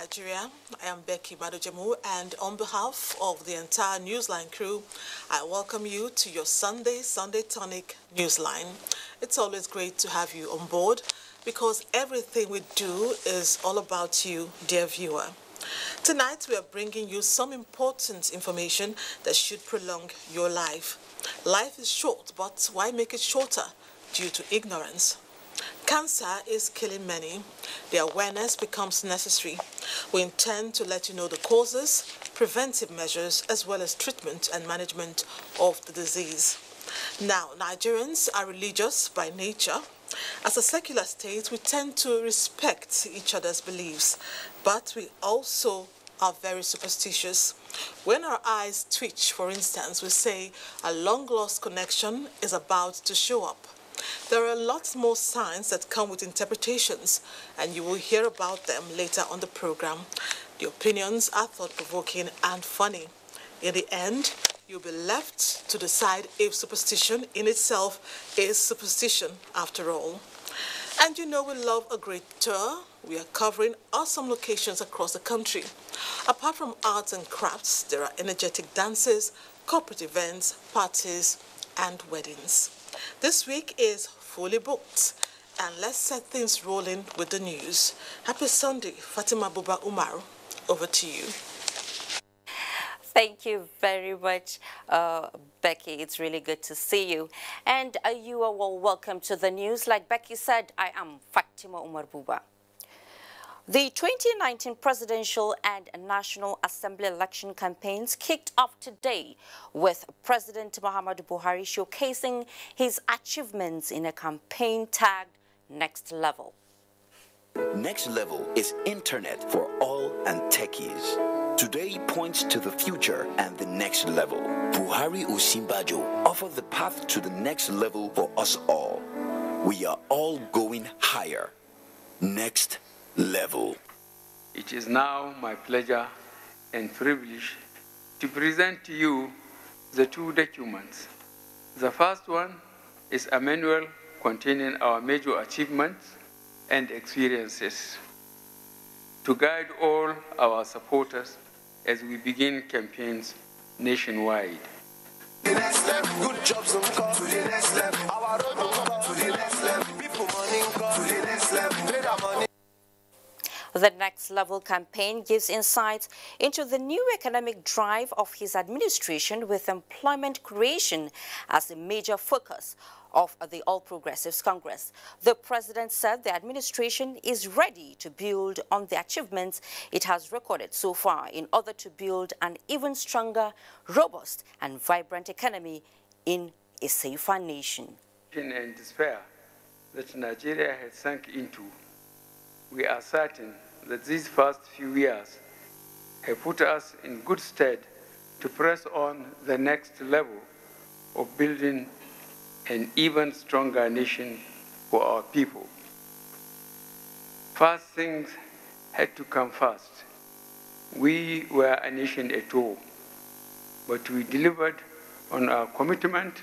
Nigeria. I am Becky Madojemu, and on behalf of the entire Newsline crew, I welcome you to your Sunday Tonic Newsline. It's always great to have you on board because everything we do is all about you, dear viewer. Tonight, we are bringing you some important information that should prolong your life. Life is short, but why make it shorter? Due to ignorance. Cancer is killing many. The awareness becomes necessary. We intend to let you know the causes, preventive measures, as well as treatment and management of the disease. Now, Nigerians are religious by nature. As a secular state, we tend to respect each other's beliefs, but we also are very superstitious. When our eyes twitch, for instance, we say a long-lost connection is about to show up. There are lots more signs that come with interpretations, and you will hear about them later on the program. The opinions are thought-provoking and funny. In the end, you'll be left to decide if superstition in itself is superstition after all. And you know we love a great tour. We are covering awesome locations across the country. Apart from arts and crafts, there are energetic dances, corporate events, parties, and weddings. This week is fully booked, and let's set things rolling with the news. Happy Sunday, Fatima Buba Umar. Over to you. Thank you very much, Becky. It's really good to see you. And you are all welcome to the news. Like Becky said, I am Fatima Umar Buba. The 2019 presidential and National Assembly election campaigns kicked off today with President Muhammadu Buhari showcasing his achievements in a campaign tagged Next Level. Next Level is internet for all and techies. Today points to the future and the next level. Buhari Usimbajo offers the path to the next level for us all. We are all going higher. Next Level. It is now my pleasure and privilege to present to you the two documents. The first one is a manual containing our major achievements and experiences to guide all our supporters as we begin campaigns nationwide. Good jobs on call to the next level. Our road to the next level. People money call to the next level. Pay that money. The Next Level campaign gives insights into the new economic drive of his administration, with employment creation as a major focus of the All Progressives Congress. The president said the administration is ready to build on the achievements it has recorded so far in order to build an even stronger, robust and vibrant economy in a safer nation. And despair that Nigeria has sunk into, we are certain that these first few years have put us in good stead to press on the next level of building an even stronger nation for our people. First things had to come first. We were a nation at all, but we delivered on our commitment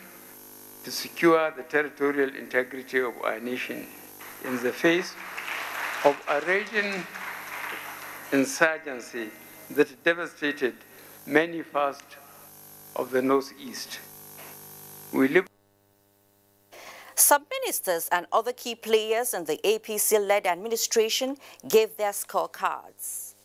to secure the territorial integrity of our nation in the face of a raging insurgency that devastated many parts of the Northeast. Some ministers and other key players in the APC-led administration gave their scorecards.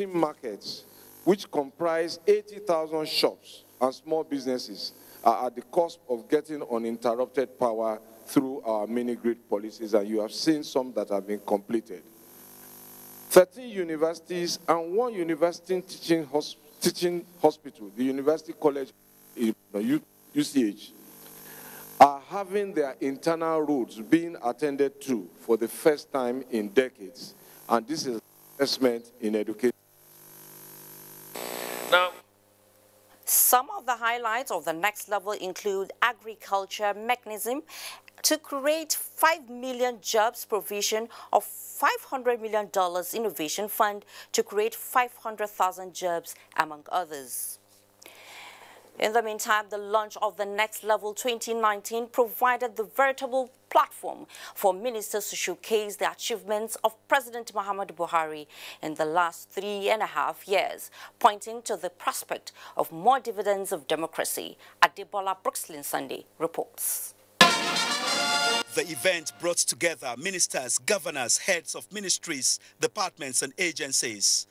Markets, which comprise 80,000 shops and small businesses, are at the cusp of getting uninterrupted power through our mini-grid policies, and you have seen some that have been completed. 13 universities and one university teaching hospital, the University College UCH, are having their internal roads being attended to for the first time in decades, and this is investment in education. Now, some of the highlights of the Next Level include agriculture mechanism to create 5 million jobs, provision of $500 million innovation fund to create 500,000 jobs, among others. In the meantime, the launch of the Next Level 2019 provided the veritable platform for ministers to showcase the achievements of President Muhammadu Buhari in the last 3.5 years, pointing to the prospect of more dividends of democracy. Adebola Brooklyn Sunday reports. The event brought together ministers, governors, heads of ministries, departments and agencies.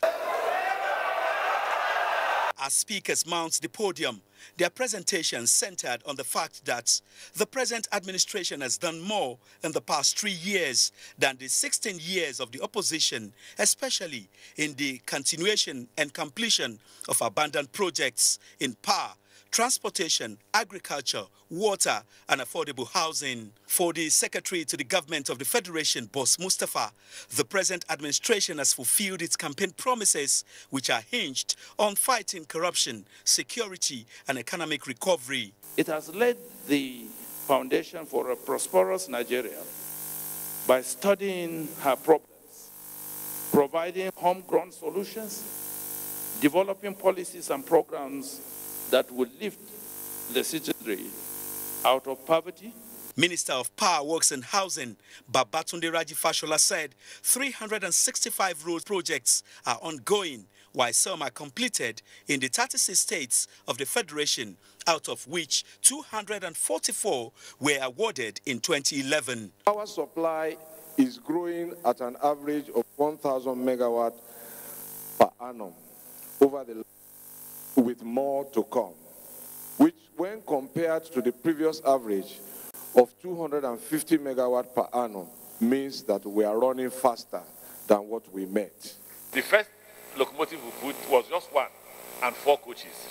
As speakers mount the podium, their presentations centered on the fact that the present administration has done more in the past 3 years than the 16 years of the opposition, especially in the continuation and completion of abandoned projects in power, transportation, agriculture, water and affordable housing. For the Secretary to the Government of the Federation, Boss Mustafa, the present administration has fulfilled its campaign promises, which are hinged on fighting corruption, security and economic recovery. It has laid the foundation for a prosperous Nigeria by studying her problems, providing homegrown solutions, developing policies and programs that will lift the citizenry out of poverty. Minister of Power, Works and Housing, Babatunde Raji Fashola, said 365 road projects are ongoing, while some are completed in the 36 states of the Federation, out of which 244 were awarded in 2011. Power supply is growing at an average of 1,000 megawatts per annum over the with more to come, which when compared to the previous average of 250 megawatts per annum means that we are running faster than what we met. The first locomotive we put was just 1 and 4 coaches.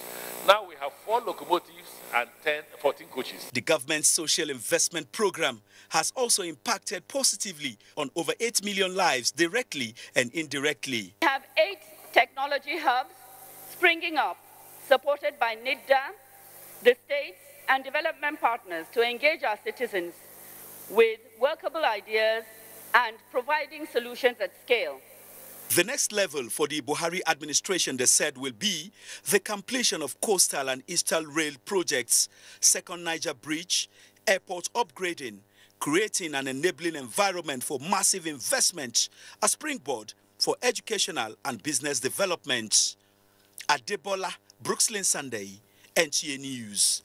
Now we have 4 locomotives and 14 coaches. The government's social investment program has also impacted positively on over 8 million lives directly and indirectly. We have 8 technology hubs springing up, supported by NIDA, the states, and development partners to engage our citizens with workable ideas and providing solutions at scale. The next level for the Buhari administration, they said, will be the completion of coastal and eastern rail projects, second Niger Bridge, airport upgrading, creating an enabling environment for massive investment, a springboard for educational and business development. Adebola Brooklyn Sunday, NTA News.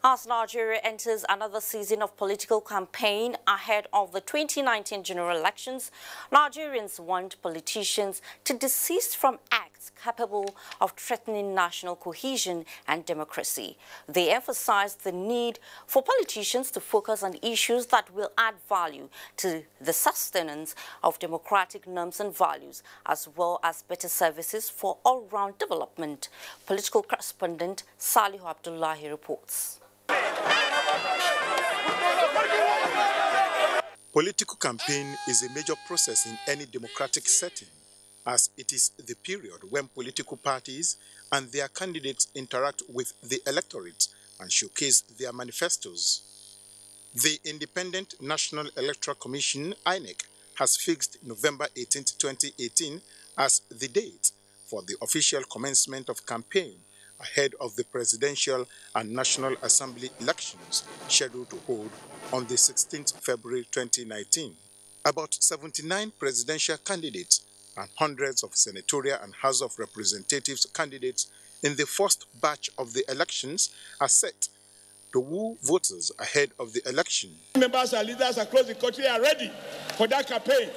As Nigeria enters another season of political campaign ahead of the 2019 general elections, Nigerians want politicians to desist from acts capable of threatening national cohesion and democracy. They emphasized the need for politicians to focus on issues that will add value to the sustenance of democratic norms and values, as well as better services for all-round development. Political correspondent Salihu Abdullahi reports. Political campaign is a major process in any democratic setting, as it is the period when political parties and their candidates interact with the electorate and showcase their manifestos. The Independent National Electoral Commission, INEC, has fixed November 18, 2018 as the date for the official commencement of campaign ahead of the Presidential and National Assembly elections scheduled to hold on the 16th February 2019. About 79 presidential candidates and hundreds of senatorial and House of Representatives candidates in the first batch of the elections are set to woo voters ahead of the election. Members and leaders across the country are ready for that campaign.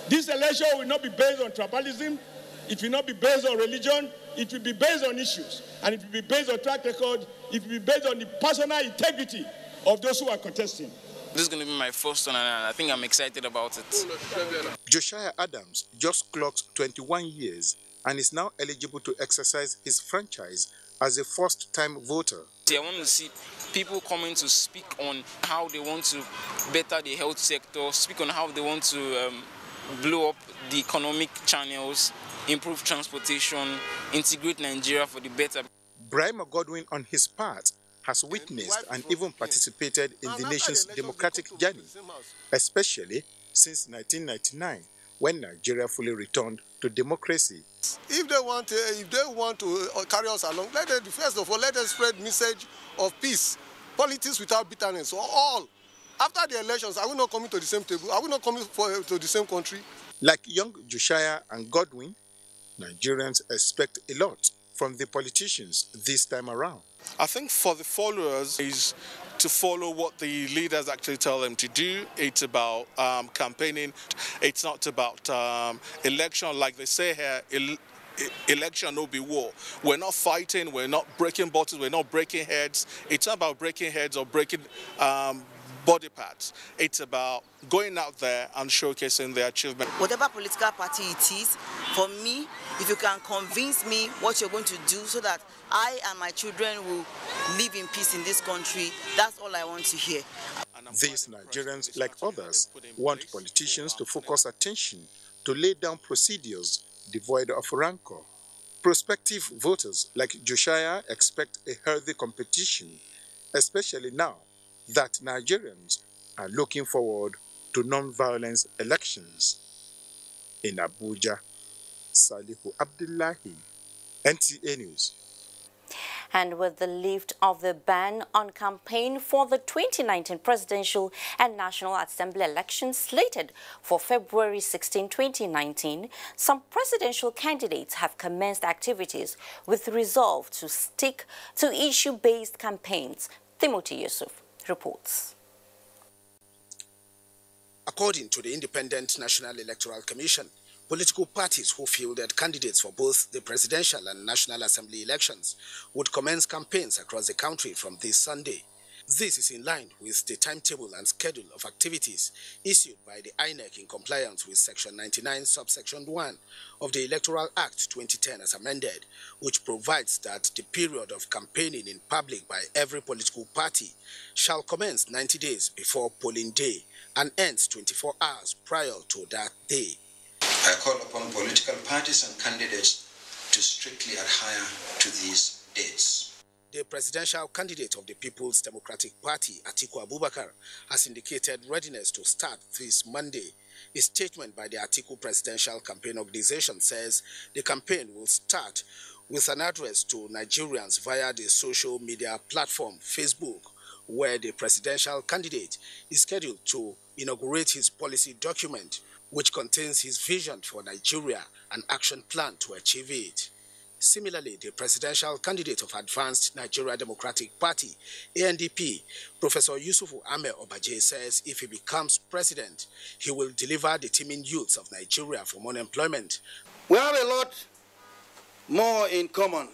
This election will not be based on tribalism, it will not be based on religion, it will be based on issues, and it will be based on track record, it will be based on the personal integrity of those who are contesting. This is going to be my first one, and I think I'm excited about it. Josiah Adams just clocked 21 years and is now eligible to exercise his franchise as a first-time voter. I want to see people coming to speak on how they want to better the health sector, speak on how they want to blow up the economic channels, improve transportation, integrate Nigeria for the better. Brahima Godwin, on his part, has witnessed and even participated in the nation's democratic journey, especially since 1999, when Nigeria fully returned to democracy. If they want to carry us along, first of all, let us spread message of peace, politics without bitterness. So all, after the elections, are we not coming to the same table? Are we not coming to the same country? Like young Josiah and Godwin, Nigerians expect a lot from the politicians this time around. I think for the followers is to follow what the leaders actually tell them to do. It's about campaigning. It's not about election like they say here. Election no be war. We're not fighting. We're not breaking bottles. We're not breaking heads. It's not about breaking heads or breaking body parts. It's about going out there and showcasing their achievement. Whatever political party it is, for me, if you can convince me what you're going to do so that I and my children will live in peace in this country, that's all I want to hear. These Nigerians, like others, want politicians to focus attention to lay down procedures devoid of rancor. Prospective voters like Josiah expect a healthy competition, especially now that Nigerians are looking forward to non-violence elections. In Abuja, Salihu Abdullahi, NTA News. And with the lift of the ban on campaign for the 2019 presidential and National Assembly elections slated for February 16, 2019, some presidential candidates have commenced activities with resolve to stick to issue-based campaigns. Timothy Yusuf reports. According to the Independent National Electoral Commission, political parties who fielded candidates for both the presidential and National Assembly elections would commence campaigns across the country from this Sunday. This is in line with the timetable and schedule of activities issued by the INEC in compliance with Section 99, Subsection 1 of the Electoral Act 2010 as amended, which provides that the period of campaigning in public by every political party shall commence 90 days before polling day and ends 24 hours prior to that day. I call upon political parties and candidates to strictly adhere to these dates. The presidential candidate of the People's Democratic Party, Atiku Abubakar, has indicated readiness to start this Monday. A statement by the Atiku Presidential Campaign Organization says the campaign will start with an address to Nigerians via the social media platform Facebook, where the presidential candidate is scheduled to inaugurate his policy document, which contains his vision for Nigeria and action plan to achieve it. Similarly, the presidential candidate of Advanced Nigeria Democratic Party, ANDP, Professor Yusufu Ahmed Obaje, says if he becomes president, he will deliver the teeming youths of Nigeria from unemployment. We have a lot more in common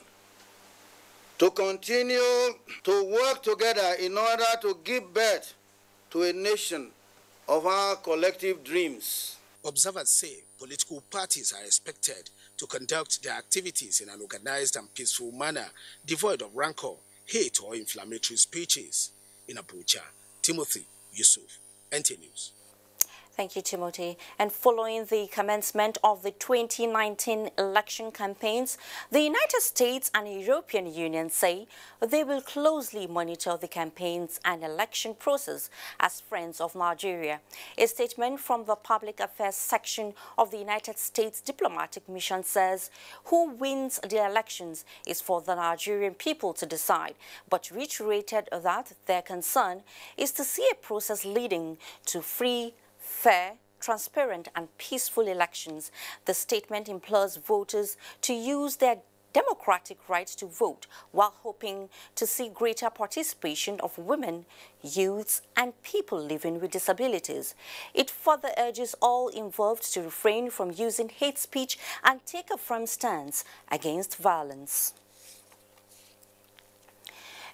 to continue to work together in order to give birth to a nation of our collective dreams. Observers say political parties are expected to conduct their activities in an organized and peaceful manner, devoid of rancor, hate, or inflammatory speeches. In Abuja, Timothy Yusuf, NTA News. Thank you, Timothy. And following the commencement of the 2019 election campaigns, the United States and European Union say they will closely monitor the campaigns and election process as friends of Nigeria. A statement from the Public Affairs section of the United States Diplomatic Mission says who wins the elections is for the Nigerian people to decide, but reiterated that their concern is to see a process leading to free, fair, transparent and peaceful elections. The statement implores voters to use their democratic right to vote while hoping to see greater participation of women, youths and people living with disabilities. It further urges all involved to refrain from using hate speech and take a firm stance against violence.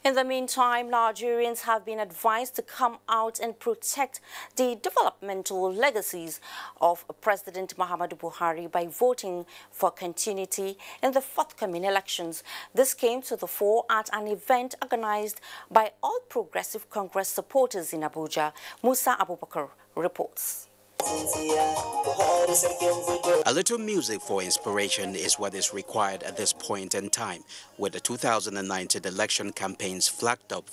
In the meantime, Nigerians have been advised to come out and protect the developmental legacies of President Muhammadu Buhari by voting for continuity in the forthcoming elections. This came to the fore at an event organized by All Progressive Congress supporters in Abuja. Musa Abubakar reports. A little music for inspiration is what is required at this point in time, with the 2019 election campaigns flagged up.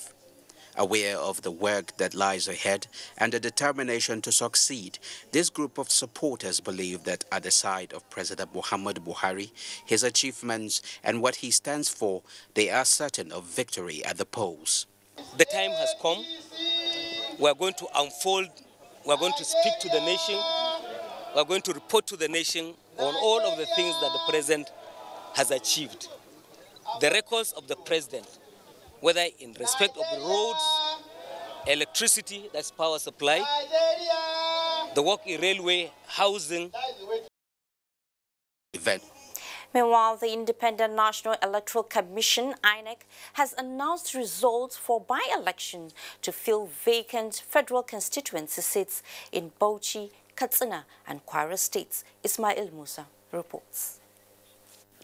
Aware of the work that lies ahead and the determination to succeed, this group of supporters believe that at the side of President Muhammadu Buhari, his achievements and what he stands for, they are certain of victory at the polls. The time has come. We are going to unfold, we are going to speak to the nation, we are going to report to the nation on all of the things that the president has achieved. The records of the president, whether in respect of the roads, electricity, that's power supply, the work in railway, housing. Event. Meanwhile, the Independent National Electoral Commission, INEC, has announced results for by-election to fill vacant federal constituency seats in Bauchi, Katsina and Kwara states. Ismail Musa reports.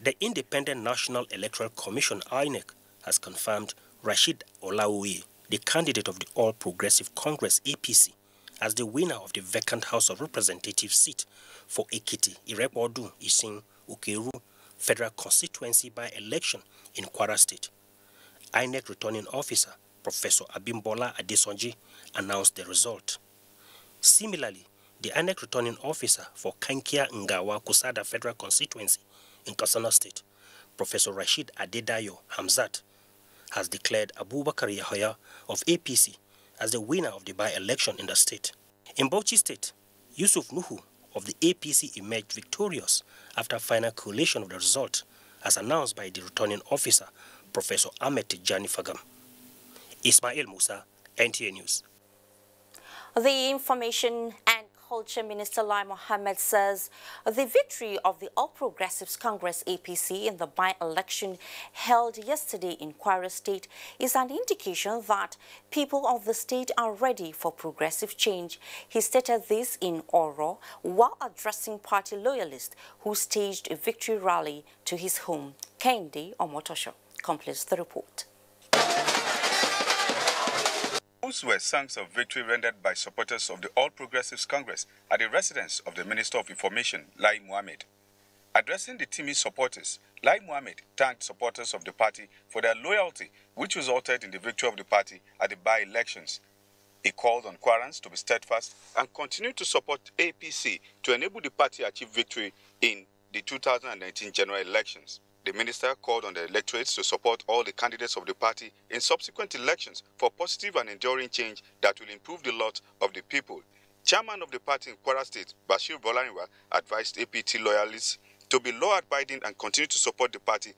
The Independent National Electoral Commission, INEC, has confirmed Rashid Olaoye, the candidate of the All Progressive Congress, APC, as the winner of the vacant House of Representatives seat for Ekiti, Irepodu, Isin, Ukeru Federal Constituency by-election in Kwara State. INEC returning officer, Professor Abimbola Adesonji, announced the result. Similarly, the INEC returning officer for Kankia Ngawa Kusada Federal Constituency in Katsina State, Professor Rashid Adedayo Hamzat, has declared Abubakar Yahya of APC as the winner of the by-election in the state. In Bauchi State, Yusuf Nuhu of the APC emerged victorious after final collation of the result, as announced by the returning officer, Professor Ahmed Tijani Fagam. Ismail Musa, NTA News. The Information and Culture Minister Lai Mohammed says the victory of the All Progressives Congress APC in the by-election held yesterday in Kwara State is an indication that people of the state are ready for progressive change. He stated this in Oro while addressing party loyalists who staged a victory rally to his home. Kende Omotosho completes the report. Those were songs of victory rendered by supporters of the All Progressives Congress at the residence of the Minister of Information, Lai Mohammed. Addressing the team's supporters, Lai Mohammed thanked supporters of the party for their loyalty, which resulted in the victory of the party at the by-elections. He called on Kwarans to be steadfast and continue to support APC to enable the party achieve victory in the 2019 general elections. The minister called on the electorates to support all the candidates of the party in subsequent elections for positive and enduring change that will improve the lot of the people. Chairman of the party in Kwara State, Bashir Bolaniwa, advised APT loyalists to be law-abiding and continue to support the party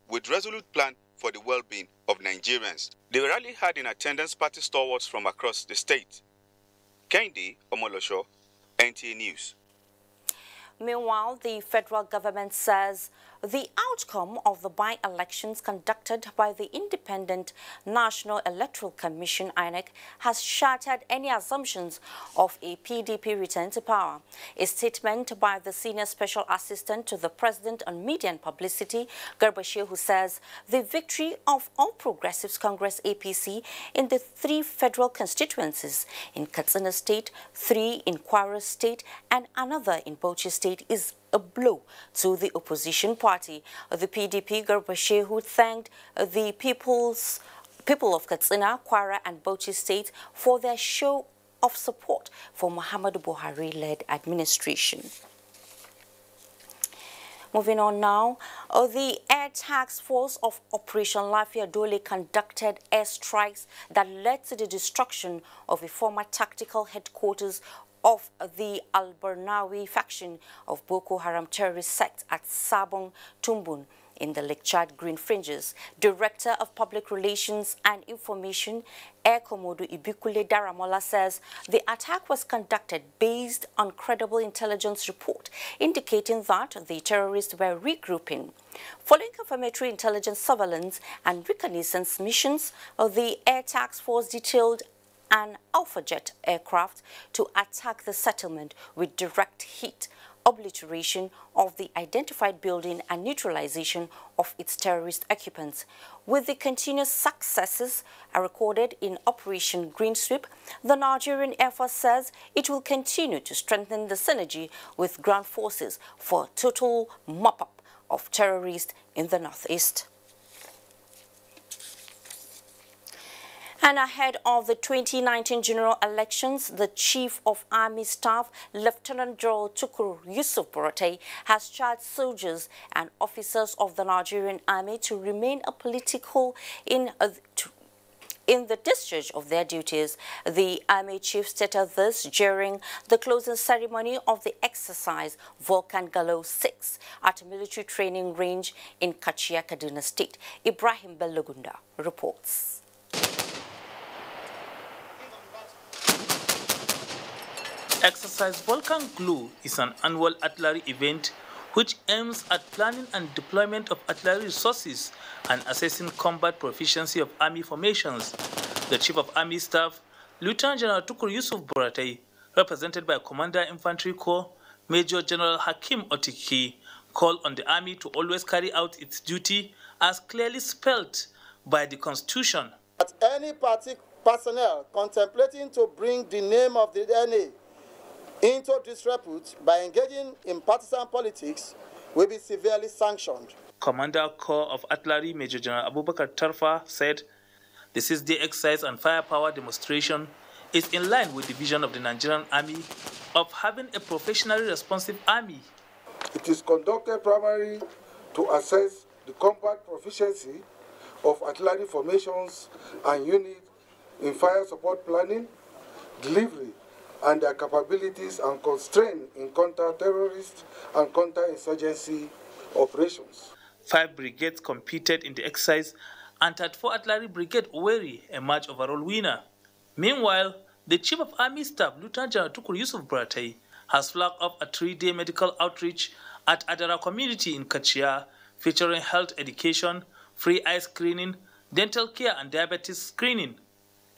with resolute plan for the well-being of Nigerians. The rally had in attendance party stalwarts from across the state. Kende Omolosho, NTA News. Meanwhile, the federal government says the outcome of the by-elections conducted by the Independent National Electoral Commission, INEC, has shattered any assumptions of a PDP return to power. A statement by the Senior Special Assistant to the President on Media and Publicity, Garba Shehu, says the victory of All Progressives Congress APC in the 3 federal constituencies in Katsina State, 3 in Kwara State, and another in Bauchi State is a blow to the opposition party. The PDP, Garba Shehu, thanked the people of Katsina, Kwara and Bauchi State for their show of support for Muhammadu Buhari-led administration. Moving on now, the Air Task Force of Operation Lafia Dole conducted airstrikes that led to the destruction of a former tactical headquarters of the Al-Barnawi faction of Boko Haram terrorist sect at Sabon Tumbun in the Lake Chad Green Fringes. Director of Public Relations and Information, Air Komodo Ibikule Daramola, says the attack was conducted based on credible intelligence report indicating that the terrorists were regrouping. Following confirmatory intelligence surveillance and reconnaissance missions, the Air Task Force detailed an Alpha Jet aircraft to attack the settlement with direct hit, obliteration of the identified building and neutralization of its terrorist occupants. With the continuous successes recorded in Operation Green Sweep, the Nigerian Air Force says it will continue to strengthen the synergy with ground forces for total mop-up of terrorists in the northeast. And ahead of the 2019 general elections, the Chief of Army Staff, Lieutenant General Tukur Yusuf Buratai, has charged soldiers and officers of the Nigerian Army to remain apolitical in the discharge of their duties. The Army Chief stated this during the closing ceremony of the exercise Volcan Gallo 6 at a military training range in Kachia, Kaduna State. Ibrahim Bellogunda reports. Exercise Volcan Glue is an annual artillery event which aims at planning and deployment of artillery resources and assessing combat proficiency of army formations. The Chief of Army Staff, Lieutenant General Tukur Yusuf Buratai, represented by Commander Infantry Corps, Major General Hakim Otiki, called on the Army to always carry out its duty as clearly spelled by the Constitution. That any party personnel contemplating to bring the name of the NA into disrepute by engaging in partisan politics will be severely sanctioned. Commander Corps of Artillery Major General Abubakar Tarfa said, the 6-day exercise and firepower demonstration is in line with the vision of the Nigerian Army of having a professionally responsive army. It is conducted primarily to assess the combat proficiency of artillery formations and units in fire support planning, delivery, and their capabilities and constraints in counter-terrorist and counter-insurgency operations. 5 brigades competed in the exercise, and 34 Artillery Brigade Oweri emerged overall winner. Meanwhile, the Chief of Army Staff, Lieutenant General Tukur Yusuf Buratai, has flagged off a 3-day medical outreach at Adara community in Kachia, featuring health education, free eye screening, dental care, and diabetes screening.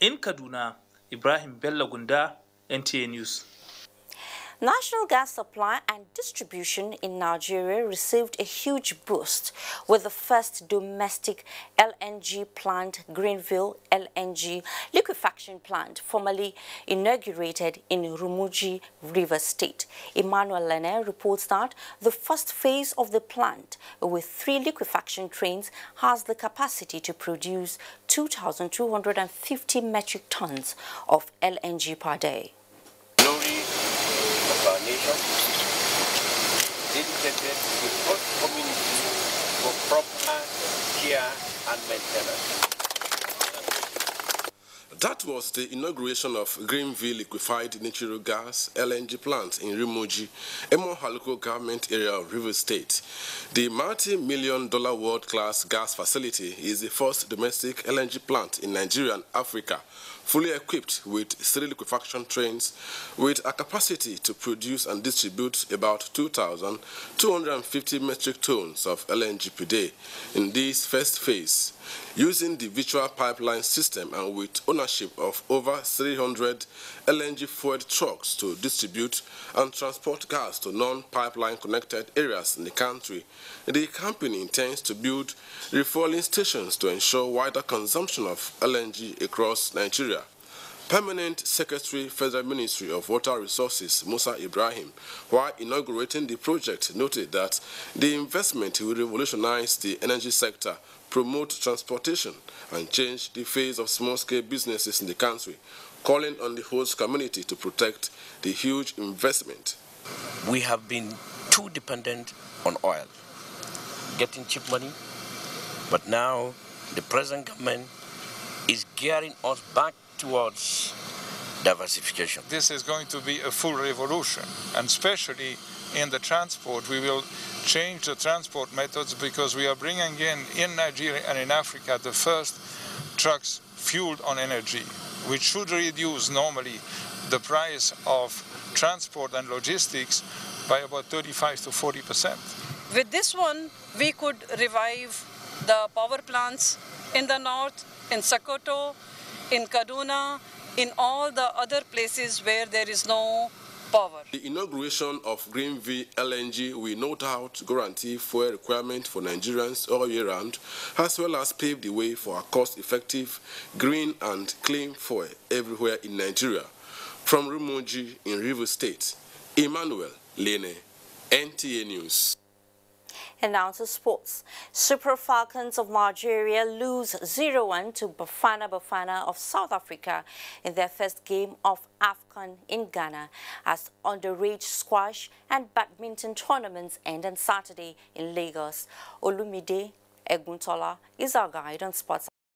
In Kaduna, Ibrahim Bellogunda, NTA News. National gas supply and distribution in Nigeria received a huge boost with the first domestic LNG plant, Greenville LNG liquefaction plant, formally inaugurated in Rumuji, River State. Emmanuel Lene reports that the first phase of the plant, with 3 liquefaction trains, has the capacity to produce 2,250 metric tons of LNG per day. Our nation, dedicated to both community for proper care and maintenance. That was the inauguration of Greenville Liquefied Natural Gas LNG plant in Rumuji, Emoha local government area of River State. The multi-million-dollar world-class gas facility is the first domestic LNG plant in Nigeria and Africa, fully equipped with 3 liquefaction trains with a capacity to produce and distribute about 2,250 metric tons of LNG per day in this first phase, using the virtual pipeline system and with ownership of over 300 LNG-fueled trucks to distribute and transport gas to non-pipeline connected areas in the country. The company intends to build refueling stations to ensure wider consumption of LNG across Nigeria. Permanent Secretary, Federal Ministry of Water Resources, Musa Ibrahim, while inaugurating the project, noted that the investment will revolutionize the energy sector, promote transportation, and change the face of small-scale businesses in the country, calling on the host community to protect the huge investment. We have been too dependent on oil, getting cheap money, but now the present government is gearing us back towards diversification. This is going to be a full revolution, and especially in the transport. We will change the transport methods because we are bringing in Nigeria and in Africa the first trucks fueled on energy, which should reduce normally the price of transport and logistics by about 35 to 40%. With this one, we could revive the power plants in the north, in Sokoto, in Kaduna, in all the other places where there is no power. The inauguration of Greenville LNG will no doubt guarantee fuel requirement for Nigerians all year round, as well as pave the way for a cost-effective, green and clean fuel everywhere in Nigeria. From Rumuji in River State, Emmanuel Lene, NTA News. And now to sports. Super Falcons of Nigeria lose 0-1 to Bafana of South Africa in their first game of AFCON in Ghana as underage squash and badminton tournaments end on Saturday in Lagos. Olumide Eguntola is our guide on sports.